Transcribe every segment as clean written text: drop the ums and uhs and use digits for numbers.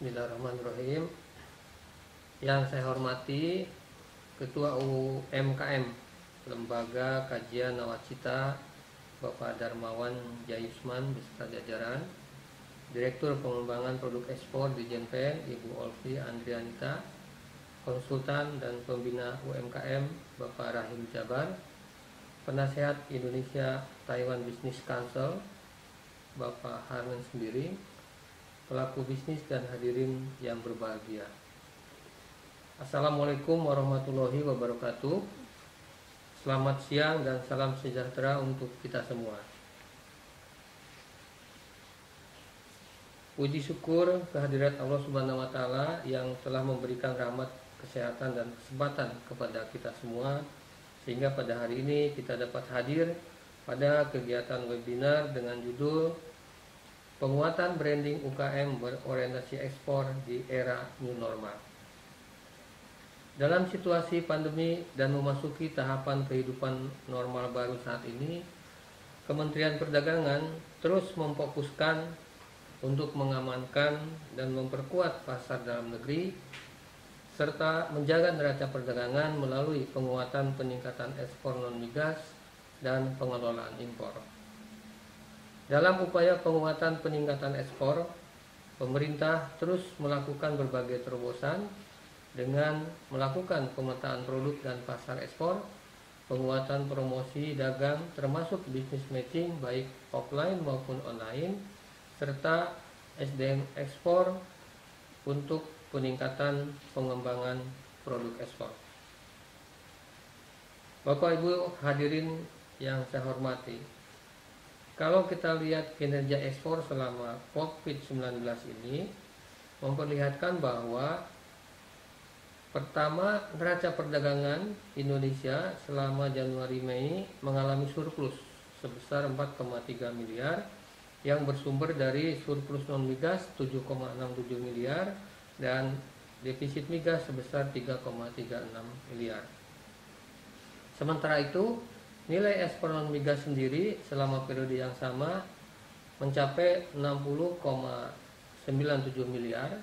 Bismillahirrahmanirrahim. Yang saya hormati Ketua UMKM Lembaga Kajian Nawacita Bapak Darmawan Jayusman beserta jajaran, Direktur Pengembangan Produk Ekspor di Jenpen Ibu Olvi Andrianita, Konsultan dan Pembina UMKM Bapak Rahim Jabar, Penasehat Indonesia Taiwan Business Council Bapak Harman sendiri, pelaku bisnis dan hadirin yang berbahagia. Assalamualaikum warahmatullahi wabarakatuh. Selamat siang dan salam sejahtera untuk kita semua. Puji syukur kehadirat Allah Subhanahu wa Ta'ala yang telah memberikan rahmat, kesehatan dan kesempatan kepada kita semua, sehingga pada hari ini kita dapat hadir pada kegiatan webinar dengan judul Penguatan Branding UKM Berorientasi Ekspor di Era New Normal. Dalam situasi pandemi dan memasuki tahapan kehidupan normal baru saat ini, Kementerian Perdagangan terus memfokuskan untuk mengamankan dan memperkuat pasar dalam negeri, serta menjaga neraca perdagangan melalui penguatan peningkatan ekspor non-migas dan pengelolaan impor. Dalam upaya penguatan peningkatan ekspor, pemerintah terus melakukan berbagai terobosan dengan melakukan pemetaan produk dan pasar ekspor, penguatan promosi dagang termasuk bisnis matching baik offline maupun online, serta SDM ekspor untuk peningkatan pengembangan produk ekspor. Bapak Ibu hadirin yang saya hormati, kalau kita lihat kinerja ekspor selama COVID-19 ini memperlihatkan bahwa pertama, neraca perdagangan Indonesia selama Januari-Mei mengalami surplus sebesar 4,3 miliar yang bersumber dari surplus non-migas 7,67 miliar dan defisit migas sebesar 3,36 miliar. Sementara itu, nilai ekspor non-migas sendiri selama periode yang sama mencapai 60,97 miliar,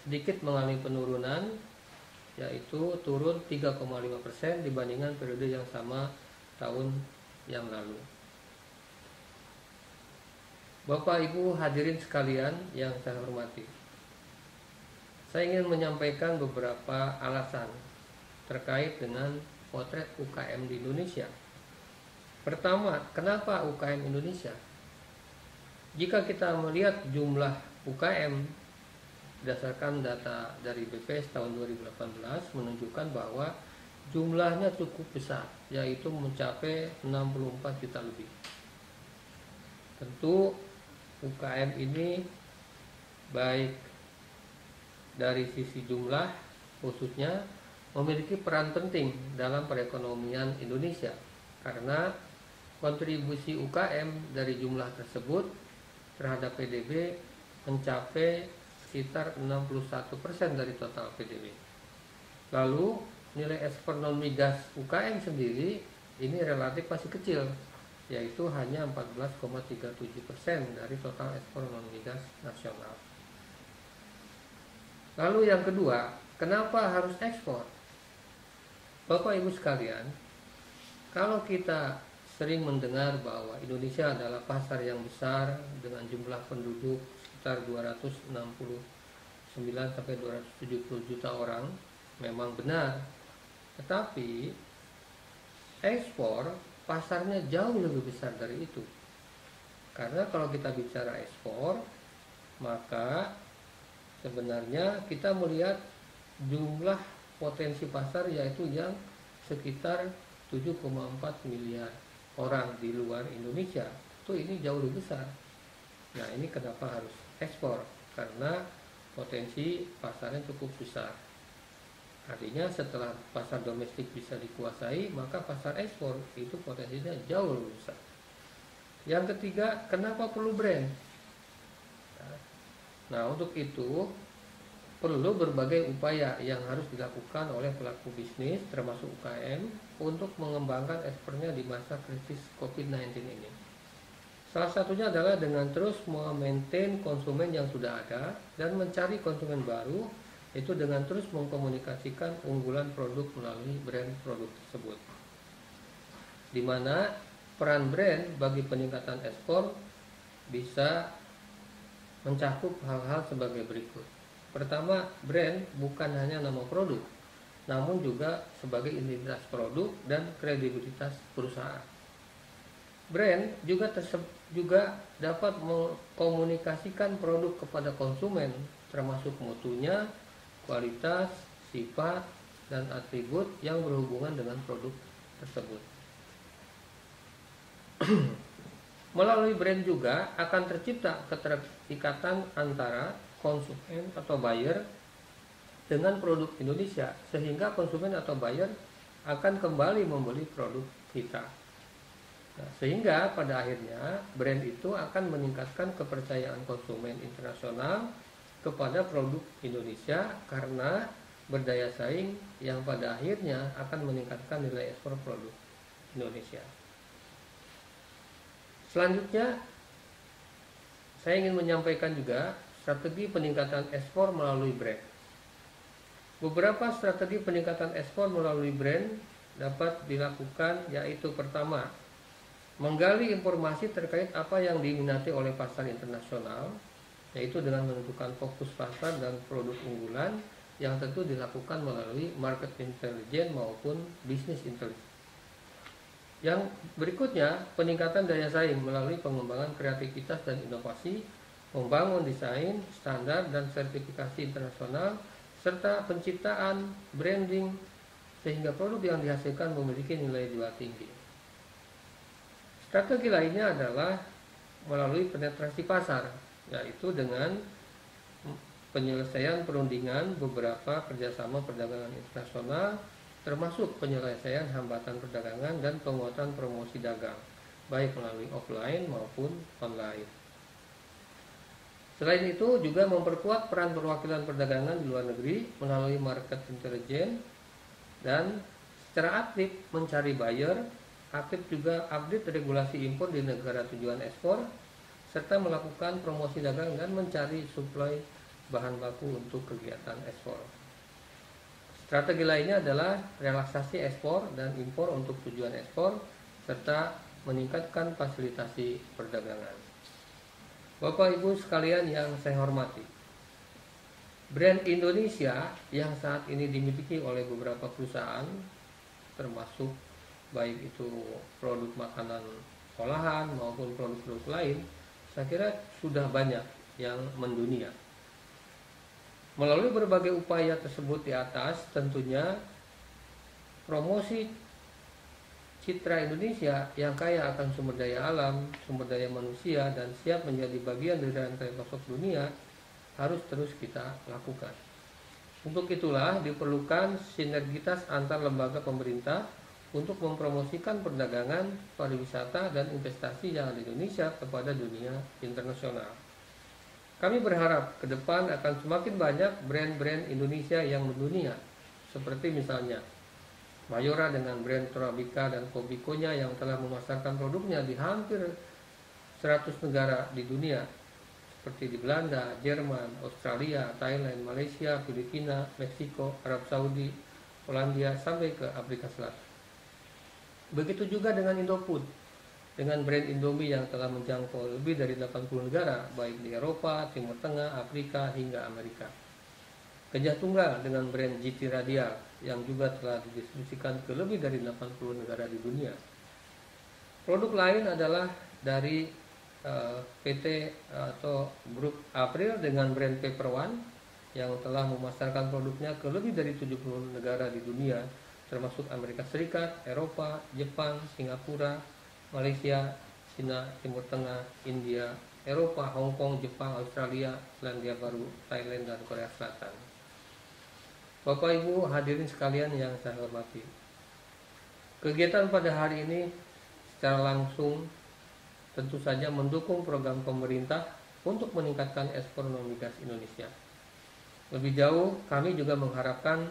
sedikit mengalami penurunan, yaitu turun 3,5% dibandingkan periode yang sama tahun yang lalu. Bapak Ibu hadirin sekalian yang saya hormati, saya ingin menyampaikan beberapa alasan terkait dengan potret UKM di Indonesia. Pertama, kenapa UKM Indonesia? Jika kita melihat jumlah UKM berdasarkan data dari BPS tahun 2018 menunjukkan bahwa jumlahnya cukup besar, yaitu mencapai 64 juta lebih. Tentu UKM ini baik dari sisi jumlah khususnya memiliki peran penting dalam perekonomian Indonesia, karena kontribusi UKM dari jumlah tersebut terhadap PDB mencapai sekitar 61% dari total PDB. Lalu nilai ekspor non-migas UKM sendiri ini relatif masih kecil, yaitu hanya 14,37% dari total ekspor non-migas nasional. Lalu yang kedua, kenapa harus ekspor? Bapak Ibu sekalian, kalau kita sering mendengar bahwa Indonesia adalah pasar yang besar dengan jumlah penduduk sekitar 269 sampai 270 juta orang, memang benar. Tetapi ekspor pasarnya jauh lebih besar dari itu. Karena kalau kita bicara ekspor, maka sebenarnya kita melihat jumlah potensi pasar, yaitu yang sekitar 7,4 miliar orang di luar Indonesia. Itu ini jauh lebih besar. Nah, ini kenapa harus ekspor? Karena potensi pasarnya cukup besar. Artinya setelah pasar domestik bisa dikuasai, maka pasar ekspor itu potensinya jauh lebih besar. Yang ketiga, kenapa perlu brand? Nah, untuk itu perlu berbagai upaya yang harus dilakukan oleh pelaku bisnis termasuk UKM untuk mengembangkan ekspornya di masa krisis COVID-19 ini. Salah satunya adalah dengan terus memaintain konsumen yang sudah ada dan mencari konsumen baru, itu dengan terus mengkomunikasikan unggulan produk melalui brand produk tersebut. Di mana peran brand bagi peningkatan ekspor bisa mencakup hal-hal sebagai berikut. Pertama, brand bukan hanya nama produk, namun juga sebagai identitas produk dan kredibilitas perusahaan. Brand juga dapat mengkomunikasikan produk kepada konsumen, termasuk mutunya, kualitas, sifat, dan atribut yang berhubungan dengan produk tersebut. Melalui brand juga akan tercipta keterikatan antara konsumen atau buyer dengan produk Indonesia, sehingga konsumen atau buyer akan kembali membeli produk kita. Nah, sehingga pada akhirnya brand itu akan meningkatkan kepercayaan konsumen internasional kepada produk Indonesia karena berdaya saing yang pada akhirnya akan meningkatkan nilai ekspor produk Indonesia. Selanjutnya, saya ingin menyampaikan juga strategi peningkatan ekspor melalui brand. Beberapa strategi peningkatan ekspor melalui brand dapat dilakukan, yaitu pertama, menggali informasi terkait apa yang diminati oleh pasar internasional, yaitu dengan menentukan fokus pasar dan produk unggulan yang tentu dilakukan melalui market intelligence maupun business intelligence. Yang berikutnya, peningkatan daya saing melalui pengembangan kreativitas dan inovasi, membangun desain, standar, dan sertifikasi internasional, serta penciptaan branding sehingga produk yang dihasilkan memiliki nilai jual tinggi. Strategi lainnya adalah melalui penetrasi pasar, yaitu dengan penyelesaian perundingan beberapa kerjasama perdagangan internasional, termasuk penyelesaian hambatan perdagangan dan penguatan promosi dagang, baik melalui offline maupun online. Selain itu juga memperkuat peran perwakilan perdagangan di luar negeri melalui market intelligence dan secara aktif mencari buyer, aktif juga update regulasi impor di negara tujuan ekspor, serta melakukan promosi dagang dan mencari suplai bahan baku untuk kegiatan ekspor. Strategi lainnya adalah relaksasi ekspor dan impor untuk tujuan ekspor, serta meningkatkan fasilitasi perdagangan. Bapak Ibu sekalian yang saya hormati, brand Indonesia yang saat ini dimiliki oleh beberapa perusahaan, termasuk baik itu produk makanan olahan maupun produk-produk lain, saya kira sudah banyak yang mendunia. Melalui berbagai upaya tersebut di atas, tentunya promosi citra Indonesia yang kaya akan sumber daya alam, sumber daya manusia, dan siap menjadi bagian dari rantai pasok dunia harus terus kita lakukan. Untuk itulah diperlukan sinergitas antar lembaga pemerintah untuk mempromosikan perdagangan, pariwisata, dan investasi yang ada di Indonesia kepada dunia internasional. Kami berharap ke depan akan semakin banyak brand-brand Indonesia yang mendunia, seperti misalnya Mayora dengan brand Torabika dan Kobikonya yang telah memasarkan produknya di hampir 100 negara di dunia, seperti di Belanda, Jerman, Australia, Thailand, Malaysia, Filipina, Meksiko, Arab Saudi, Polandia, sampai ke Afrika Selatan. Begitu juga dengan Indofood, dengan brand Indomie yang telah menjangkau lebih dari 80 negara, baik di Eropa, Timur Tengah, Afrika, hingga Amerika. Gajah Tunggal dengan brand GT Radial yang juga telah didistribusikan ke lebih dari 80 negara di dunia. Produk lain adalah dari PT atau grup April dengan brand Paper One yang telah memasarkan produknya ke lebih dari 70 negara di dunia, termasuk Amerika Serikat, Eropa, Jepang, Singapura, Malaysia, Cina, Timur Tengah, India, Eropa, Hong Kong, Jepang, Australia, Selandia Baru, Thailand, dan Korea Selatan. Bapak Ibu hadirin sekalian yang saya hormati, kegiatan pada hari ini secara langsung tentu saja mendukung program pemerintah untuk meningkatkan ekspor non-migas Indonesia. Lebih jauh, kami juga mengharapkan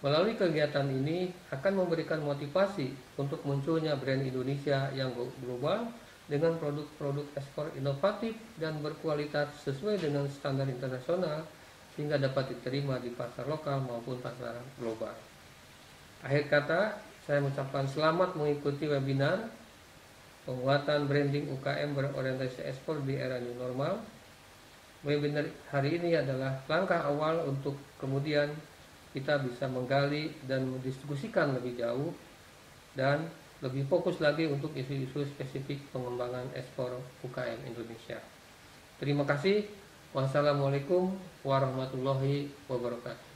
melalui kegiatan ini akan memberikan motivasi untuk munculnya brand Indonesia yang global dengan produk-produk ekspor inovatif dan berkualitas sesuai dengan standar internasional sehingga dapat diterima di pasar lokal maupun pasar global. Akhir kata, saya mengucapkan selamat mengikuti webinar penguatan branding UKM berorientasi ekspor di era new normal. Webinar hari ini adalah langkah awal untuk kemudian kita bisa menggali dan mendiskusikan lebih jauh dan lebih fokus lagi untuk isu-isu spesifik pengembangan ekspor UKM Indonesia. Terima kasih. Wassalamualaikum warahmatullahi wabarakatuh.